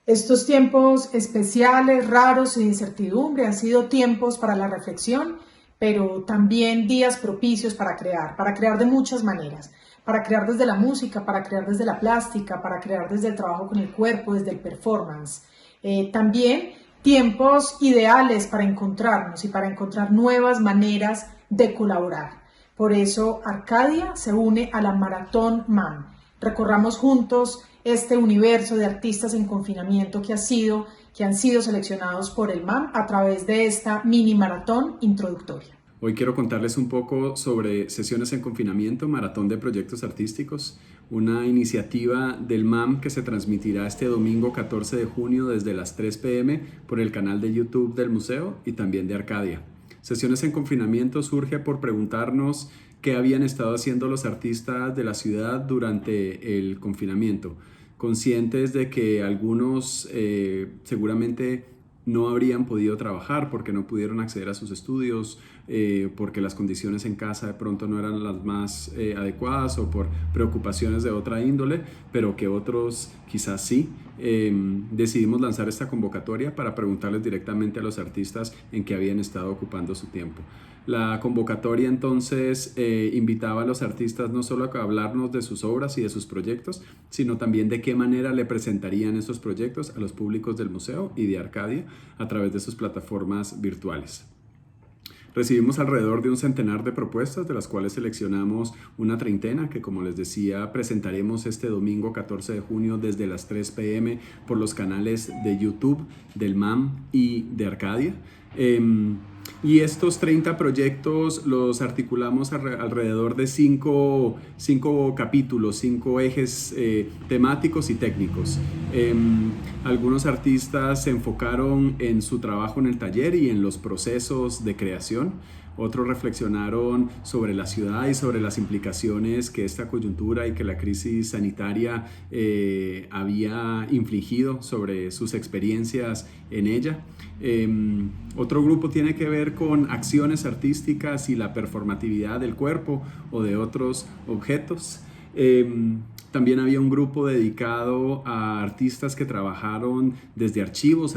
Estos tiempos especiales, raros y de incertidumbre han sido tiempos para la reflexión, pero también días propicios para crear de muchas maneras, para crear desde la música, para crear desde la plástica, para crear desde el trabajo con el cuerpo, desde el performance. También tiempos ideales para encontrarnos y para encontrar nuevas maneras de colaborar. Por eso Arcadia se une a la Maratón MAM. Recorramos juntos este universo de artistas en confinamiento que han sido seleccionados por el MAM a través de esta mini maratón introductoria. Hoy quiero contarles un poco sobre Sesiones en Confinamiento, Maratón de Proyectos Artísticos, una iniciativa del MAM que se transmitirá este domingo 14 de junio desde las 3 p.m. por el canal de YouTube del museo y también de Arcadia. Sesiones en Confinamiento surge por preguntarnos qué habían estado haciendo los artistas de la ciudad durante el confinamiento, conscientes de que algunos seguramente no habrían podido trabajar porque no pudieron acceder a sus estudios, porque las condiciones en casa de pronto no eran las más adecuadas o por preocupaciones de otra índole, pero que otros quizás sí. Decidimos lanzar esta convocatoria para preguntarles directamente a los artistas en qué habían estado ocupando su tiempo. La convocatoria entonces invitaba a los artistas no solo a hablarnos de sus obras y de sus proyectos, sino también de qué manera le presentarían esos proyectos a los públicos del museo y de Arcadia a través de sus plataformas virtuales. Recibimos alrededor de un centenar de propuestas, de las cuales seleccionamos una treintena que, como les decía, presentaremos este domingo 14 de junio desde las 3 p.m. por los canales de YouTube del MAM y de Arcadia. Y estos 30 proyectos los articulamos alrededor de cinco capítulos, 5 ejes temáticos y técnicos. Algunos artistas se enfocaron en su trabajo en el taller y en los procesos de creación. Otros reflexionaron sobre la ciudad y sobre las implicaciones que esta coyuntura y que la crisis sanitaria había infligido sobre sus experiencias en ella. Otro grupo tiene que ver con acciones artísticas y la performatividad del cuerpo o de otros objetos. También había un grupo dedicado a artistas que trabajaron desde archivos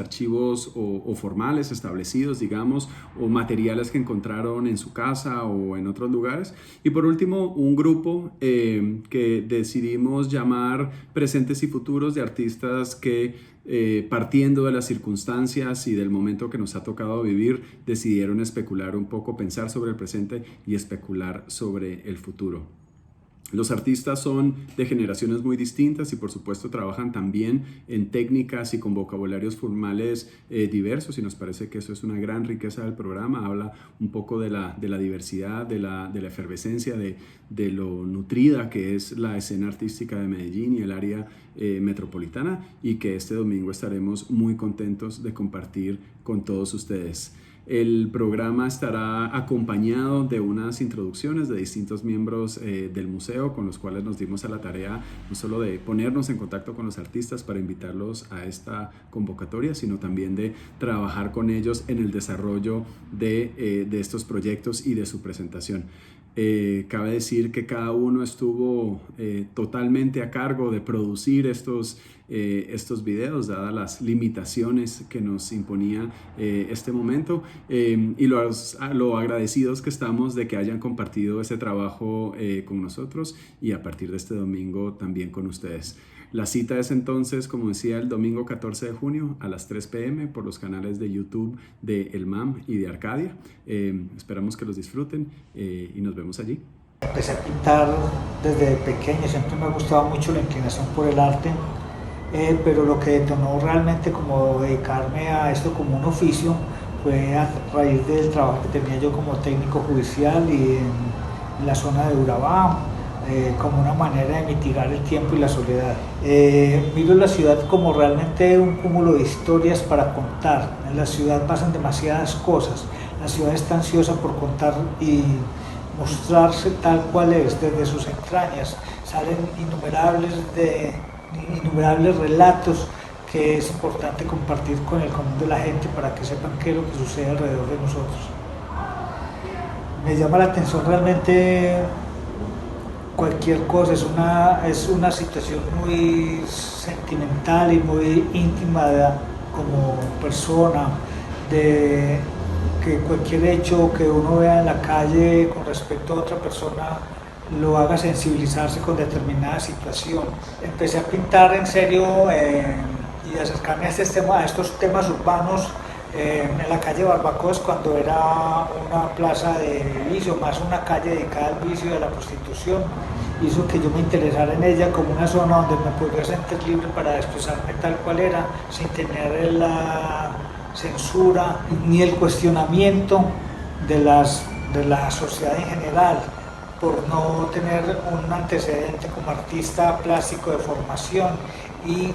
o formales establecidos, digamos, o materiales que encontraron en su casa o en otros lugares. Y por último, un grupo que decidimos llamar Presentes y Futuros, de artistas que partiendo de las circunstancias y del momento que nos ha tocado vivir, decidieron especular un poco, pensar sobre el presente y especular sobre el futuro. Los artistas son de generaciones muy distintas y por supuesto trabajan también en técnicas y con vocabularios formales diversos, y nos parece que eso es una gran riqueza del programa. Habla un poco de la diversidad, de la efervescencia, de lo nutrida que es la escena artística de Medellín y el área metropolitana, y que este domingo estaremos muy contentos de compartir con todos ustedes. El programa estará acompañado de unas introducciones de distintos miembros del museo, con los cuales nos dimos a la tarea no solo de ponernos en contacto con los artistas para invitarlos a esta convocatoria, sino también de trabajar con ellos en el desarrollo de estos proyectos y de su presentación. Cabe decir que cada uno estuvo totalmente a cargo de producir estos videos, dadas las limitaciones que nos imponía este momento, y lo agradecidos que estamos de que hayan compartido ese trabajo con nosotros, y a partir de este domingo también con ustedes. La cita es entonces, como decía, el domingo 14 de junio a las 3 p.m. por los canales de YouTube de El MAM y de Arcadia. Esperamos que los disfruten y nos vemos allí. Empecé a pintar desde pequeño, siempre me ha gustado mucho la inclinación por el arte, pero lo que detonó realmente como dedicarme a esto como un oficio fue a raíz del trabajo que tenía yo como técnico judicial y en la zona de Urabá, como una manera de mitigar el tiempo y la soledad. Miro la ciudad como realmente un cúmulo de historias para contar. En la ciudad pasan demasiadas cosas, la ciudad está ansiosa por contar y mostrarse tal cual es, desde sus entrañas. Salen innumerables relatos que es importante compartir con el común de la gente para que sepan qué es lo que sucede alrededor de nosotros. Me llama la atención realmente cualquier cosa, es una situación muy sentimental y muy íntima como persona, de que cualquier hecho que uno vea en la calle con respecto a otra persona lo haga sensibilizarse con determinada situación. Empecé a pintar en serio y acercarme a estos temas urbanos en la calle Barbacoas, cuando era una plaza de vicio, más una calle dedicada al vicio y a la prostitución. Hizo que yo me interesara en ella como una zona donde me podía sentir libre para expresarme tal cual era, sin tener la censura ni el cuestionamiento de la sociedad en general, por no tener un antecedente como artista plástico de formación, y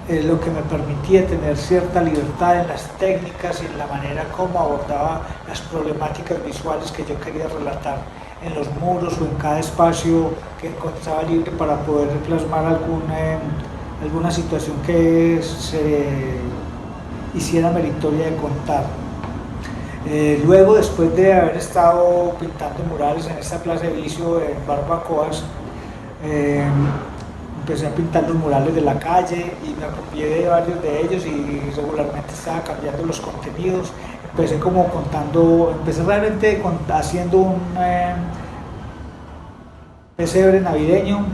lo que me permitía tener cierta libertad en las técnicas y en la manera como abordaba las problemáticas visuales que yo quería relatar en los muros o en cada espacio que encontraba libre, para poder plasmar alguna situación que se hiciera meritoria de contar. Luego, después de haber estado pintando murales en esta plaza de vicio en Barbacoas, empecé a pintar los murales de la calle y me apropié de varios de ellos, y regularmente estaba cambiando los contenidos. Empecé realmente haciendo un pesebre navideño,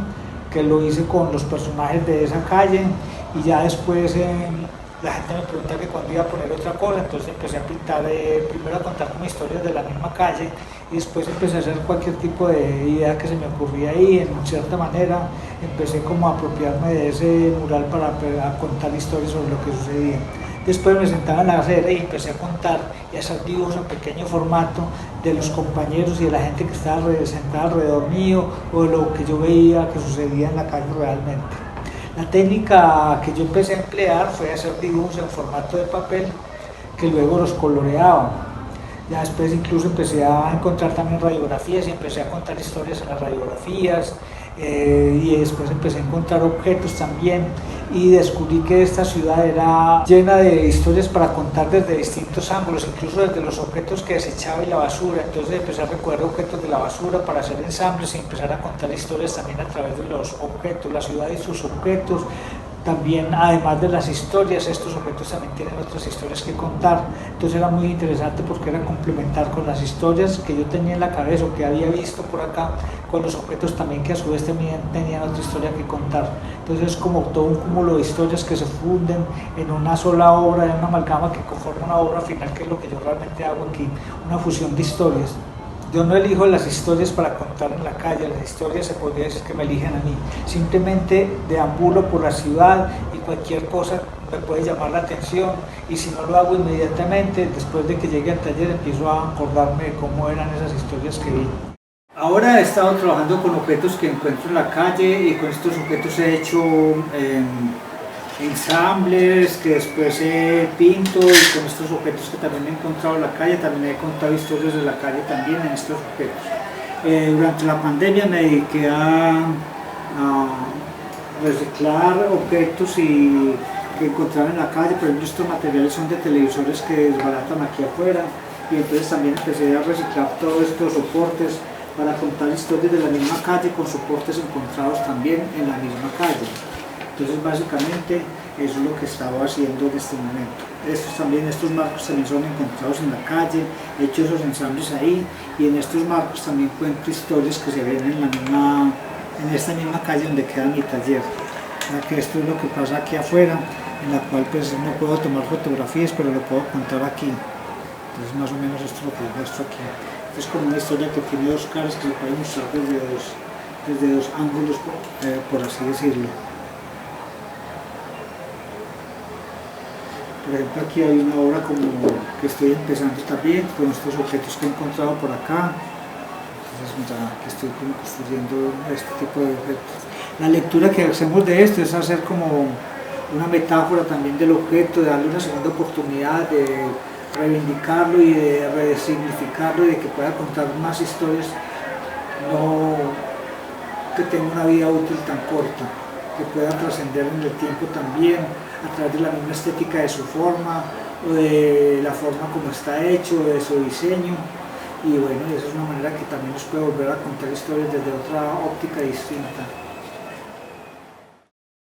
que lo hice con los personajes de esa calle, y ya después la gente me pregunta que cuándo iba a poner otra cosa, entonces empecé a pintar, primero a contar como historias de la misma calle, y después empecé a hacer cualquier tipo de idea que se me ocurría ahí. En cierta manera empecé como a apropiarme de ese mural para contar historias sobre lo que sucedía. Después me sentaba en la acera y empecé a contar y a hacer dibujos en pequeño formato de los compañeros y de la gente que estaba sentada alrededor mío, o de lo que yo veía que sucedía en la calle realmente. La técnica que yo empecé a emplear fue hacer dibujos en formato de papel, que luego los coloreaba. Ya después incluso empecé a encontrar también radiografías y empecé a contar historias en las radiografías, y después empecé a encontrar objetos también, y descubrí que esta ciudad era llena de historias para contar desde distintos ángulos, incluso desde los objetos que desechaba y la basura. Entonces empecé a recoger objetos de la basura para hacer ensambles y empezar a contar historias también a través de los objetos, la ciudad y sus objetos. También, además de las historias, estos objetos también tienen otras historias que contar. Entonces era muy interesante, porque era complementar con las historias que yo tenía en la cabeza o que había visto por acá, con los objetos también que a su vez tenían otra historia que contar. Entonces es como todo un cúmulo de historias que se funden en una sola obra, en una amalgama que conforma una obra final, que es lo que yo realmente hago aquí, una fusión de historias. Yo no elijo las historias para contar en la calle, las historias se podría decir que me eligen a mí. Simplemente deambulo por la ciudad y cualquier cosa me puede llamar la atención, y si no lo hago inmediatamente, después de que llegue al taller empiezo a acordarme de cómo eran esas historias que vi. Ahora he estado trabajando con objetos que encuentro en la calle, y con estos objetos he hecho ensambles que después pinto, y con estos objetos que también he encontrado en la calle también he contado historias de la calle también en estos objetos. Durante la pandemia me dediqué a reciclar objetos que encontraba en la calle. Por ejemplo, estos materiales son de televisores que desbaratan aquí afuera, y entonces también empecé a reciclar todos estos soportes para contar historias de la misma calle, con soportes encontrados también en la misma calle. Entonces básicamente eso es lo que estaba haciendo en este momento. Estos marcos también son encontrados en la calle, he hecho esos ensambles ahí, y en estos marcos también cuento historias que se ven en esta misma calle donde queda mi taller. O sea, que esto es lo que pasa aquí afuera, en la cual pues no puedo tomar fotografías, pero lo puedo contar aquí. Entonces más o menos esto es lo que muestro aquí. Es como una historia que tiene dos caras, que se puede mostrar desde dos ángulos, por así decirlo. Por ejemplo, aquí hay una obra como que estoy empezando también, con estos objetos que he encontrado por acá. Entonces ya que estoy como construyendo este tipo de objetos. La lectura que hacemos de esto es hacer como una metáfora también del objeto, de darle una segunda oportunidad, de reivindicarlo y de resignificarlo, y de que pueda contar más historias, no que tenga una vida útil tan corta, que pueda trascender en el tiempo también, a través de la misma estética de su forma, o de la forma como está hecho, o de su diseño. y bueno, esa es una manera que también nos puede volver a contar historias desde otra óptica distinta.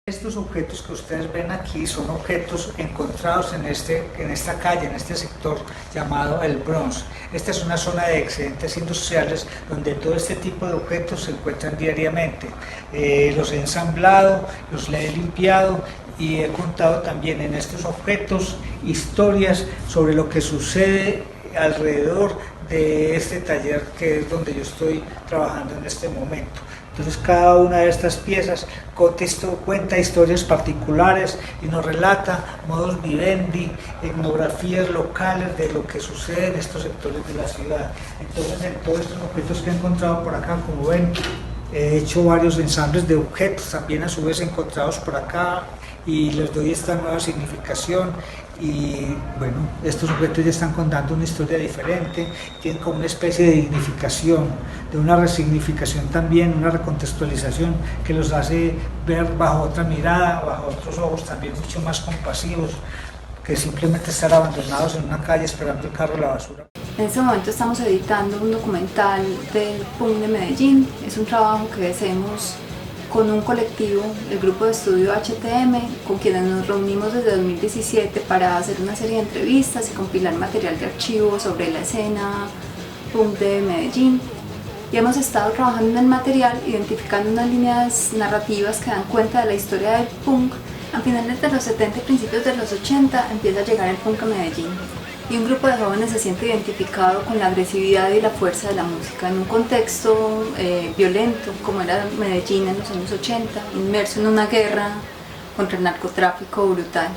Estos objetos que ustedes ven aquí son objetos encontrados en esta calle, en este sector llamado el Bronx. Esta es una zona de excedentes industriales donde todo este tipo de objetos se encuentran diariamente. Los he ensamblado, los he limpiado y he contado también en estos objetos historias sobre lo que sucede alrededor de este taller que es donde yo estoy trabajando en este momento. Entonces cada una de estas piezas cuenta historias particulares y nos relata modus vivendi, etnografías locales de lo que sucede en estos sectores de la ciudad. Entonces en todos estos objetos que he encontrado por acá, como ven, he hecho varios ensambles de objetos también a su vez encontrados por acá y les doy esta nueva significación. Y bueno, estos objetos ya están contando una historia diferente, tienen como una especie de dignificación, de una resignificación también, una recontextualización que los hace ver bajo otra mirada, bajo otros ojos también mucho más compasivos, que simplemente estar abandonados en una calle esperando el carro de la basura. En este momento estamos editando un documental del punk de Medellín. Es un trabajo que hacemos con un colectivo, el grupo de estudio HTM, con quienes nos reunimos desde 2017 para hacer una serie de entrevistas y compilar material de archivo sobre la escena punk de Medellín. Y hemos estado trabajando en el material, identificando unas líneas narrativas que dan cuenta de la historia del punk. A finales de los 70 y principios de los 80 empieza a llegar el punk a Medellín. Y un grupo de jóvenes se siente identificado con la agresividad y la fuerza de la música en un contexto violento como era Medellín en los años 80, inmerso en una guerra contra el narcotráfico brutal.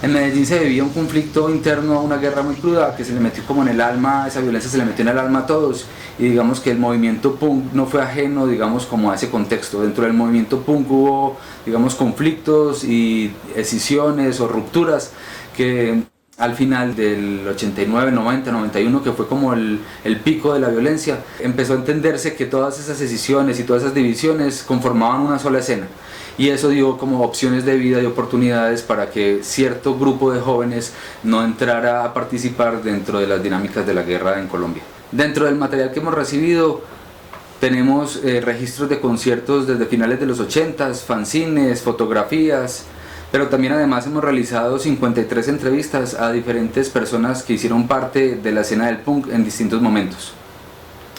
En Medellín se vivía un conflicto interno, una guerra muy cruda que se le metió como en el alma, esa violencia se le metió en el alma a todos y digamos que el movimiento punk no fue ajeno, digamos, como a ese contexto. Dentro del movimiento punk hubo, digamos, conflictos y escisiones o rupturas que al final del 89, 90, 91, que fue como el pico de la violencia, empezó a entenderse que todas esas escisiones y todas esas divisiones conformaban una sola escena. Y eso dio como opciones de vida y oportunidades para que cierto grupo de jóvenes no entrara a participar dentro de las dinámicas de la guerra en Colombia. Dentro del material que hemos recibido tenemos registros de conciertos desde finales de los 80, fanzines, fotografías, pero también además hemos realizado 53 entrevistas a diferentes personas que hicieron parte de la escena del punk en distintos momentos.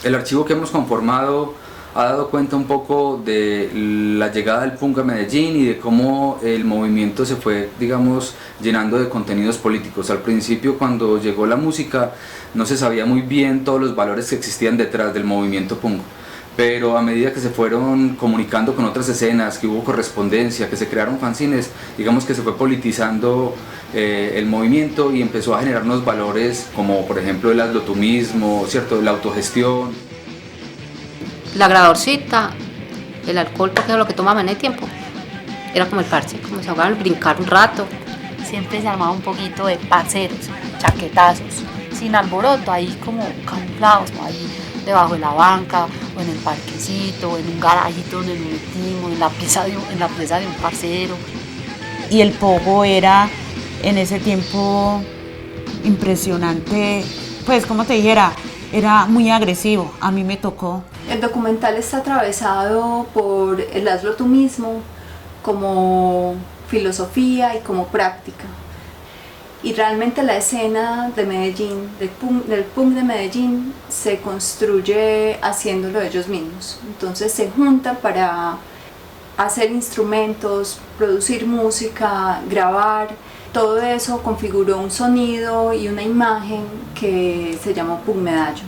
El archivo que hemos conformado ha dado cuenta un poco de la llegada del punk a Medellín y de cómo el movimiento se fue, digamos, llenando de contenidos políticos. Al principio, cuando llegó la música, no se sabía muy bien todos los valores que existían detrás del movimiento punk, pero a medida que se fueron comunicando con otras escenas, que hubo correspondencia, que se crearon fanzines, digamos que se fue politizando el movimiento y empezó a generar unos valores como por ejemplo el aslotumismo, ¿cierto?, la autogestión. La grabadorcita, el alcohol, porque era lo que tomaban en el tiempo. Era como el parche, como se ahogaban, brincar un rato. Siempre se armaba un poquito de parceros, chaquetazos, sin alboroto, ahí como camuflados, ahí debajo de la banca, o en el parquecito, o en un garajito donde nos metimos, en la pieza de un parcero. Y el pogo era en ese tiempo impresionante, pues como te dijera, era muy agresivo, a mí me tocó. El documental está atravesado por el hazlo tú mismo como filosofía y como práctica. Y realmente la escena de Medellín, del punk de Medellín, se construye haciéndolo ellos mismos. Entonces se juntan para hacer instrumentos, producir música, grabar. Todo eso configuró un sonido y una imagen que se llamó Punk Medallo.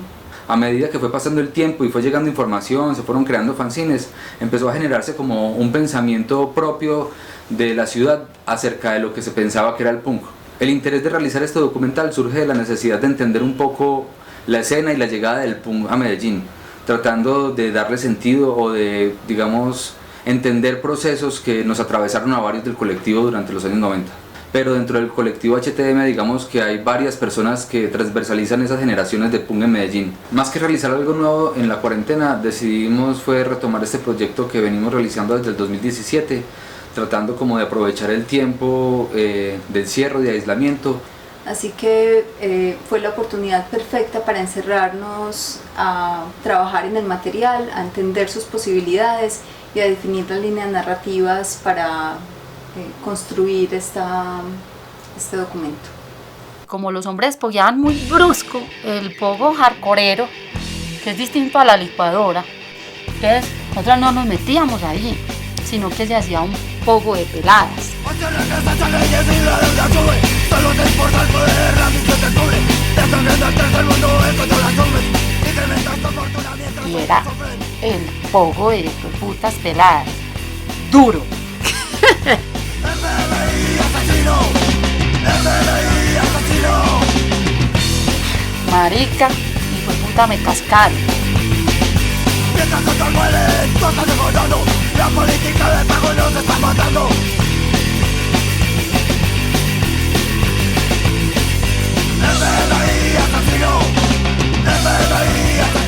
A medida que fue pasando el tiempo y fue llegando información, se fueron creando fanzines, empezó a generarse como un pensamiento propio de la ciudad acerca de lo que se pensaba que era el punk. El interés de realizar este documental surge de la necesidad de entender un poco la escena y la llegada del punk a Medellín, tratando de darle sentido o de, digamos, entender procesos que nos atravesaron a varios del colectivo durante los años 90. pero dentro del colectivo HTM digamos que hay varias personas que transversalizan esas generaciones de punk en Medellín. Más que realizar algo nuevo en la cuarentena, decidimos fue retomar este proyecto que venimos realizando desde el 2017, tratando como de aprovechar el tiempo de encierro, de aislamiento. Así que fue la oportunidad perfecta para encerrarnos a trabajar en el material, a entender sus posibilidades y a definir las líneas narrativas para construir este documento. Como los hombres pogueaban muy brusco, el pogo hardcoreero, que es distinto a la licuadora, entonces nosotros no nos metíamos ahí, sino que se hacía un poco de peladas. Y era el pogo de putas peladas, duro. Marica, hijo de puta, me cascaron. La política de pago nos está matando.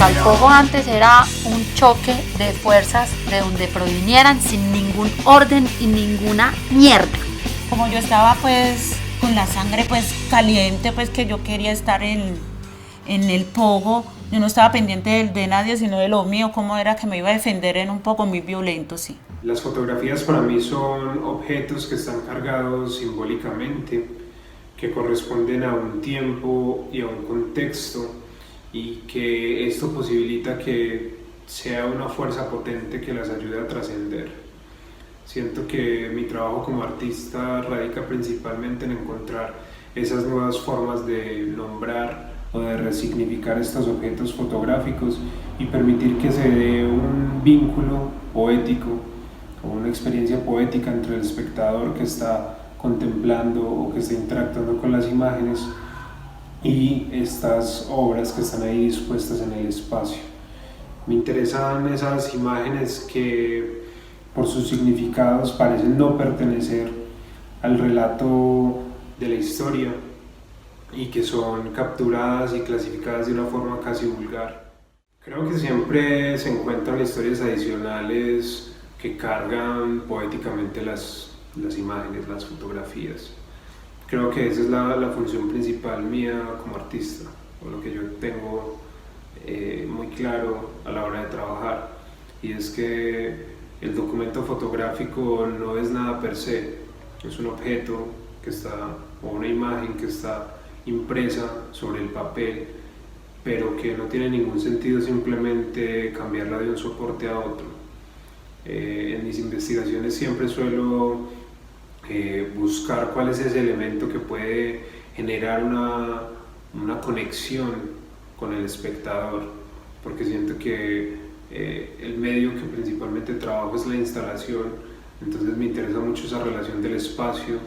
El pogo antes era un choque de fuerzas de donde provinieran sin ningún orden y ninguna mierda. Como yo estaba pues con la sangre pues caliente, pues que yo quería estar en el pogo, yo no estaba pendiente de nadie sino de lo mío, cómo era que me iba a defender en un poco muy violento, sí. Las fotografías para mí son objetos que están cargados simbólicamente, que corresponden a un tiempo y a un contexto, y que esto posibilita que sea una fuerza potente que las ayude a trascender. Siento que mi trabajo como artista radica principalmente en encontrar esas nuevas formas de nombrar o de resignificar estos objetos fotográficos y permitir que se dé un vínculo poético o una experiencia poética entre el espectador que está contemplando o que está interactuando con las imágenes y estas obras que están ahí dispuestas en el espacio. Me interesan esas imágenes que por sus significados parecen no pertenecer al relato de la historia y que son capturadas y clasificadas de una forma casi vulgar. Creo que siempre se encuentran historias adicionales que cargan poéticamente las imágenes, las fotografías. Creo que esa es la función principal mía como artista, o lo que yo tengo muy claro a la hora de trabajar, y es que el documento fotográfico no es nada per se, es un objeto que está, o una imagen que está impresa sobre el papel, pero que no tiene ningún sentido simplemente cambiarla de un soporte a otro. En mis investigaciones siempre suelo buscar cuál es ese elemento que puede generar una conexión con el espectador, porque siento que el medio que principalmente trabajo es la instalación, entonces me interesa mucho esa relación del espacio,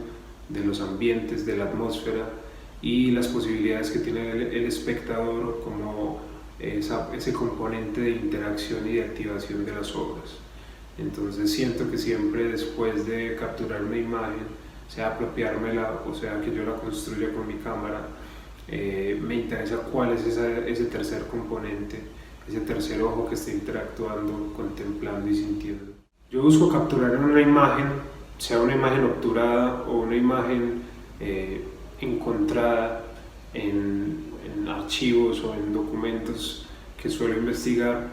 de los ambientes, de la atmósfera y las posibilidades que tiene el espectador como ese componente de interacción y de activación de las obras. Entonces siento que siempre después de capturar una imagen, sea apropiármela o sea que yo la construya con mi cámara, me interesa cuál es ese tercer componente, ese tercer ojo que está interactuando, contemplando y sintiendo. Yo busco capturar en una imagen, sea una imagen obturada o una imagen encontrada en archivos o en documentos que suelo investigar,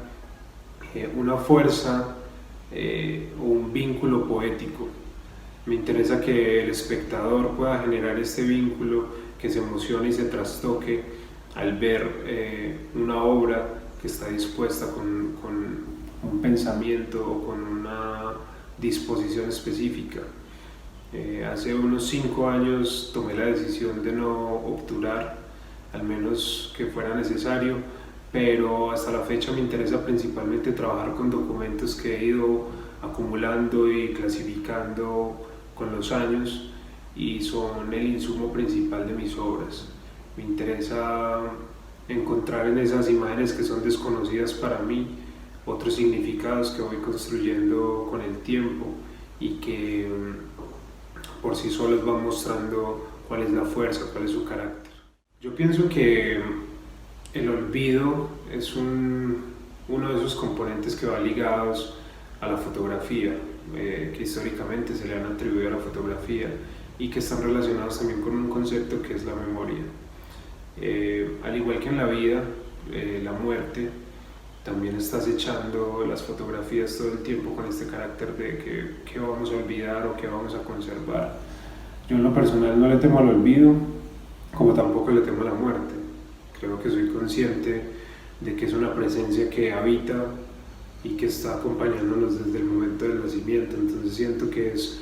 una fuerza o un vínculo poético. Me interesa que el espectador pueda generar este vínculo, que se emocione y se trastoque al ver una obra que está dispuesta con un pensamiento o con una disposición específica. Hace unos 5 años tomé la decisión de no obturar, al menos que fuera necesario, pero hasta la fecha me interesa principalmente trabajar con documentos que he ido acumulando y clasificando con los años y son el insumo principal de mis obras. Me interesa encontrar en esas imágenes que son desconocidas para mí otros significados que voy construyendo con el tiempo y que por sí solas van mostrando cuál es la fuerza, cuál es su carácter. Yo pienso que el olvido es uno de esos componentes que va ligados a la fotografía, que históricamente se le han atribuido a la fotografía y que están relacionados también con un concepto que es la memoria. Al igual que en la vida, la muerte también está acechando las fotografías todo el tiempo con este carácter de qué vamos a olvidar o qué vamos a conservar. Yo en lo personal no le temo al olvido, como tampoco le temo a la muerte. Creo que soy consciente de que es una presencia que habita y que está acompañándonos desde el momento del nacimiento, entonces siento que es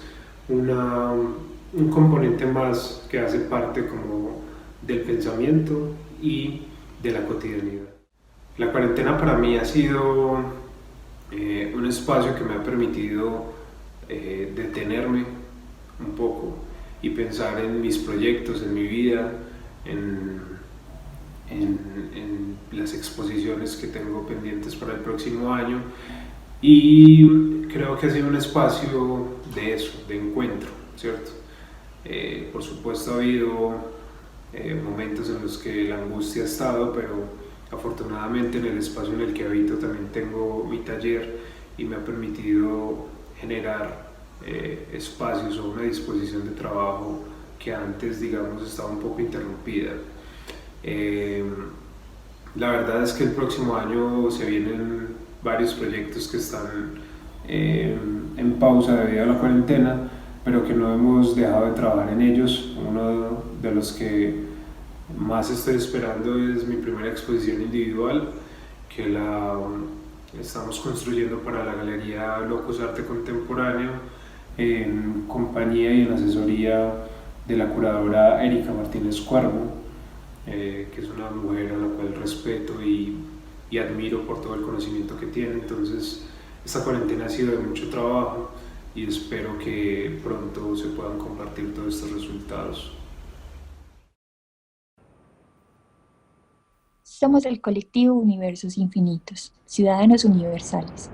un componente más que hace parte como del pensamiento y de la cotidianidad. La cuarentena para mí ha sido un espacio que me ha permitido detenerme un poco y pensar en mis proyectos, en mi vida, en las exposiciones que tengo pendientes para el próximo año, y creo que ha sido un espacio de eso, de encuentro, ¿cierto? Por supuesto ha habido momentos en los que la angustia ha estado, pero afortunadamente en el espacio en el que habito también tengo mi taller y me ha permitido generar espacios o una disposición de trabajo que antes, digamos, estaba un poco interrumpida. La verdad es que el próximo año se vienen varios proyectos que están en pausa debido a la cuarentena, pero que no hemos dejado de trabajar en ellos. Uno de los que más estoy esperando es mi primera exposición individual, que la estamos construyendo para la Galería Locus Arte Contemporáneo en compañía y en asesoría de la curadora Erika Martínez Cuervo, que es una mujer a la cual respeto y admiro por todo el conocimiento que tiene. Entonces esta cuarentena ha sido de mucho trabajo y espero que pronto se puedan compartir todos estos resultados. Somos el colectivo Universos Infinitos, Ciudadanos Universales.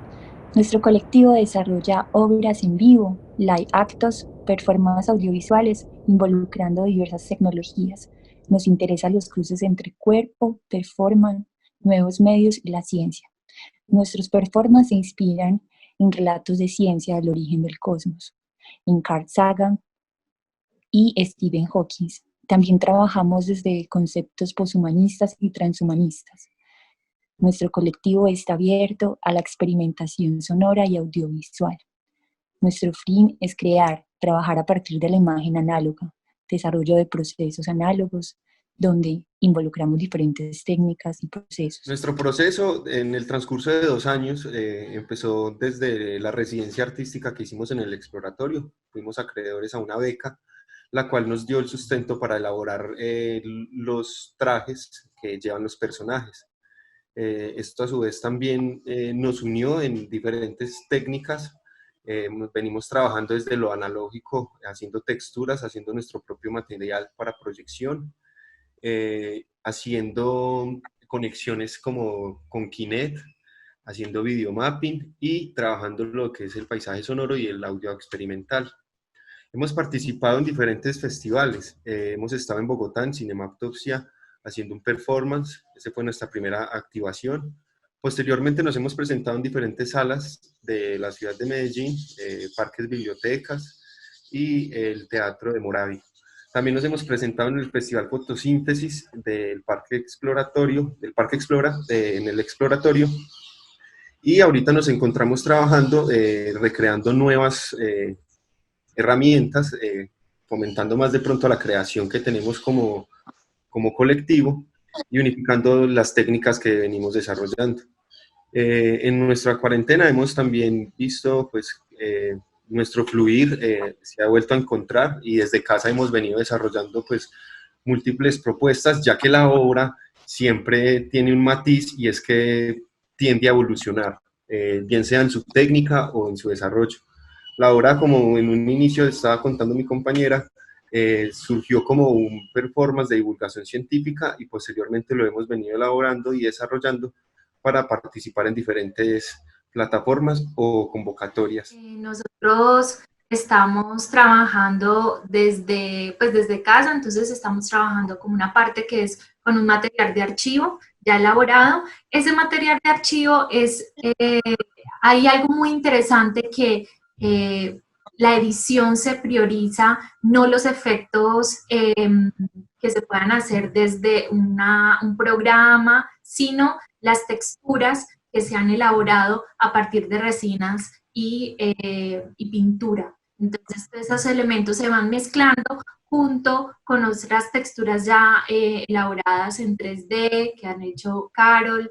Nuestro colectivo desarrolla obras en vivo, live actos, performances audiovisuales, involucrando diversas tecnologías. Nos interesan los cruces entre cuerpo, performance, nuevos medios y la ciencia. Nuestros performances se inspiran en relatos de ciencia del origen del cosmos, en Carl Sagan y Stephen Hawking. También trabajamos desde conceptos poshumanistas y transhumanistas. Nuestro colectivo está abierto a la experimentación sonora y audiovisual. Nuestro fin es crear, trabajar a partir de la imagen análoga, desarrollo de procesos análogos, donde involucramos diferentes técnicas y procesos. Nuestro proceso en el transcurso de 2 años empezó desde la residencia artística que hicimos en el Exploratorio. Fuimos acreedores a una beca, la cual nos dio el sustento para elaborar los trajes que llevan los personajes. Esto a su vez también nos unió en diferentes técnicas. Venimos trabajando desde lo analógico, haciendo texturas, haciendo nuestro propio material para proyección, haciendo conexiones como con Kinect, haciendo videomapping y trabajando lo que es el paisaje sonoro y el audio experimental. Hemos participado en diferentes festivales. Hemos estado en Bogotá, en Cinemaptopsia, haciendo un performance. Esa fue nuestra primera activación. Posteriormente nos hemos presentado en diferentes salas de la ciudad de Medellín, parques, bibliotecas y el Teatro de Moravia. También nos hemos presentado en el Festival Fotosíntesis del Parque Exploratorio, en el Exploratorio. Y ahorita nos encontramos trabajando, recreando nuevas herramientas, fomentando más de pronto la creación que tenemos como colectivo y unificando las técnicas que venimos desarrollando. En nuestra cuarentena hemos también visto pues, nuestro fluir se ha vuelto a encontrar y desde casa hemos venido desarrollando pues, múltiples propuestas, ya que la obra siempre tiene un matiz y es que tiende a evolucionar, bien sea en su técnica o en su desarrollo. La obra, como en un inicio estaba contando mi compañera, surgió como un performance de divulgación científica y posteriormente lo hemos venido elaborando y desarrollando para participar en diferentes plataformas o convocatorias. Nosotros estamos trabajando desde casa, entonces estamos trabajando como una parte que es con un material de archivo ya elaborado. Ese material de archivo hay algo muy interesante que la edición se prioriza, no los efectos que se puedan hacer desde un programa, sino las texturas que se han elaborado a partir de resinas y pintura. Entonces, esos elementos se van mezclando junto con otras texturas ya elaboradas en 3D que han hecho Carol.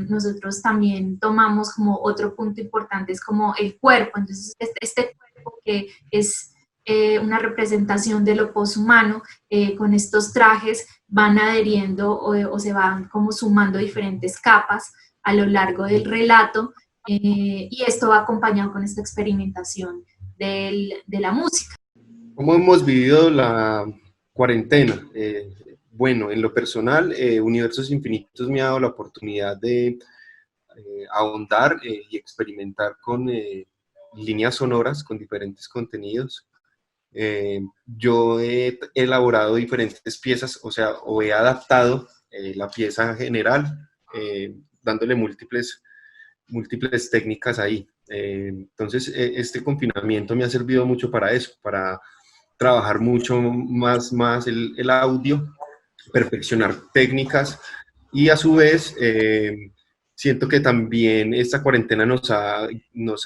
Nosotros también tomamos como otro punto importante, es como el cuerpo. Entonces, este cuerpo que es una representación de lo poshumano, con estos trajes van adheriendo o se van como sumando diferentes capas a lo largo del relato, y esto va acompañado con esta experimentación de la música. ¿Cómo hemos vivido la cuarentena? Bueno, en lo personal, Universos Infinitos me ha dado la oportunidad de ahondar y experimentar con líneas sonoras, con diferentes contenidos. Yo he elaborado diferentes piezas, o he adaptado la pieza general, dándole múltiples técnicas ahí. Entonces, este confinamiento me ha servido mucho para eso, para trabajar mucho más el audio, perfeccionar técnicas, y a su vez siento que también esta cuarentena nos ha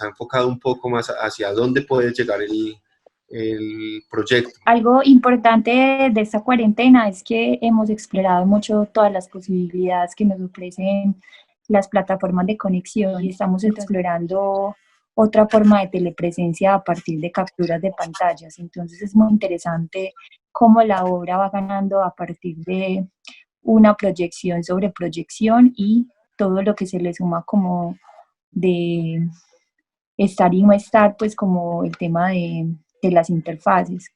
enfocado un poco más hacia dónde puede llegar el proyecto. Algo importante de esta cuarentena es que hemos explorado mucho todas las posibilidades que nos ofrecen las plataformas de conexión y estamos explorando otra forma de telepresencia a partir de capturas de pantallas. Entonces es muy interesante cómo la obra va ganando a partir de una proyección sobre proyección y todo lo que se le suma como de estar y no estar, pues como el tema de las interfaces,